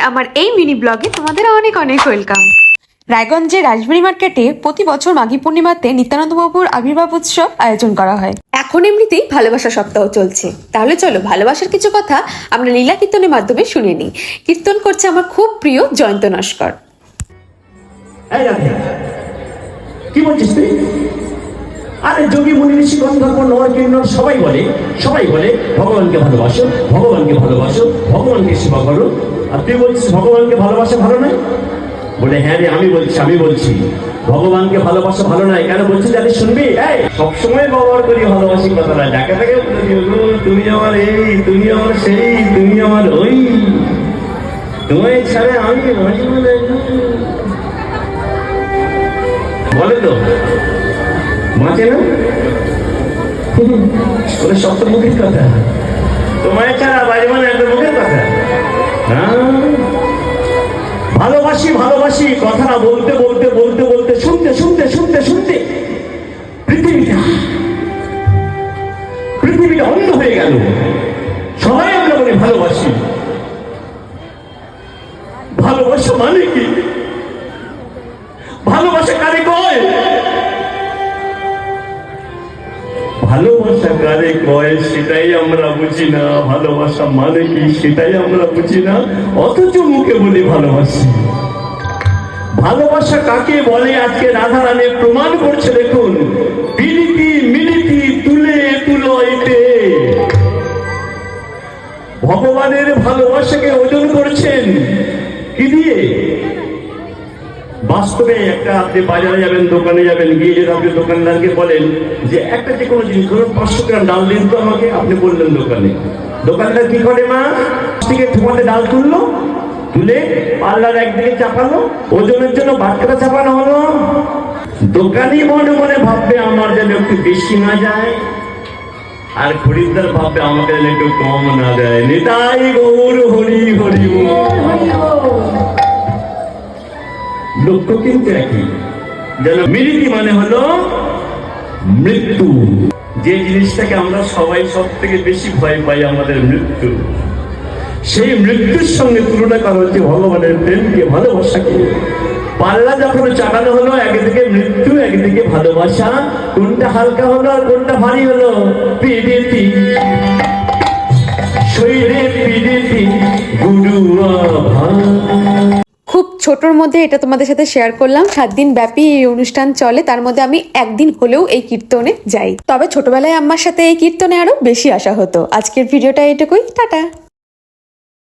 আমার এই মিনি ব্লগে তোমাদের অনেক অনেক ওয়েলকাম। রায়গঞ্জের রাজবাড়ি মার্কেটে প্রতি বছর মাঘী পূর্ণিমাতে নিত্যানন্দ বাবুর আবির্ভাব উৎসব আয়োজন করা হয়। এখন এমনিতেই ভালোবাসা সপ্তাহ চলছে, তাহলে চলো ভালোবাসার কিছু কথা আমরা লীলা কীর্তনের মাধ্যমে শুনে নিই। কীর্তন করছে আমার খুব প্রিয় জয়ন্ত নস্কর। কি বলছিস তুই? আরে যোগী মুনি ঋষি গন্ধর্ব নর কিন্নর সবাই বলে ভগবানকে ভালোবাসো, ভগবানকে ভালোবাসো, ভগবানকে সেবা করো। আর তুই বলছিস ভগবানকে ভালোবাসা ভালো নয়? বলে হ্যাঁ রে, আমি বলছি ভগবানকে ভালোবাসা ভালো নয়। কেন বলছি জানিস? শুনবি? সবসময় ব্যবহার করি ভালোবাসি কথাটা, যাকে তাকে বলে দিও, তুমি আমার এই, তুমি আমার সেই, তুমি আমার ওই, তোমায় ছাড়া আমি বলে তো মাঝে না ওরা সপ্ত মুখের কথা, তোমায় ছাড়া বাড়ি মানে একটা মুখের কথা। ভালোবাসি কথাটা বলতে শুনতে পৃথিবীটা অন্ধ হয়ে গেল। সবাই আমরা বলি ভালোবাসি। ভালোবাসা মানে কি? ভালোবাসা কারে কয়? ভালোবাসা কারে কয় সেটাই আমরা বুঝি না। ভালোবাসা মানে কি সেটাই আমরা বুঝি না, অথচ মুখে বলি ভালোবাসি। ভালোবাসা কাকে বলে আজকে রাধা রানী প্রমাণ করছে। দেখুন, মিলিতি তুলইতে ভগবানের ভালোবাসাকে ওজন করছেন কি দিয়ে? বাস্তবে একটা আপনি বাজারে যাবেন, দোকানে যাবেন, গিয়ে যদি আপনি দোকানদারকে বলেন যে একটা যে কোনো জিনিস ধরুন 500 গ্রাম ডাল দিন তো আমাকে, আপনি বললেন দোকানদার কি করে? মা থেকে ঠোঁটে ডাল তুলে পাল্লার একদিকে চাপালো, ওজনের জন্য বাটকাটা চাপানো হলো। দোকানি মনে মনে ভাববে আমার যেন একটু বেশি না যায়, আর খরিদ্দার ভাববে আমাকে যেন একটু কম না দেয়। নিতাই গৌর হরি হরি। লক্ষ্য কিন্তু একই। যেন মিলিতি মানে হলো মৃত্যু। যে জিনিসটাকে আমরা সবাই সব থেকে বেশি ভয় পাই, আমাদের মৃত্যু, সেই মৃত্যুর সঙ্গে তুলনা করা হচ্ছে ভগবানের প্রেমকে, ভালোবাসাকে। পাল্লা যখন চাকানো হলো, একদিকে মৃত্যু একদিকে ভালোবাসা, কোনটা হালকা হলো আর কোনটা ভারী হলো? পিডিতি শরীরে পিডিতি গুরুয়া। খুব ছোটর মধ্যে এটা তোমাদের সাথে শেয়ার করলাম। 7 দিন ব্যাপী এই অনুষ্ঠান চলে, তার মধ্যে আমি একদিন হলেও এই কীর্তনে যাই। তবে ছোটবেলায় আম্মার সাথে এই কীর্তনে আরো বেশি আসা হতো। আজকের ভিডিওটা এটুকুই, টাটা।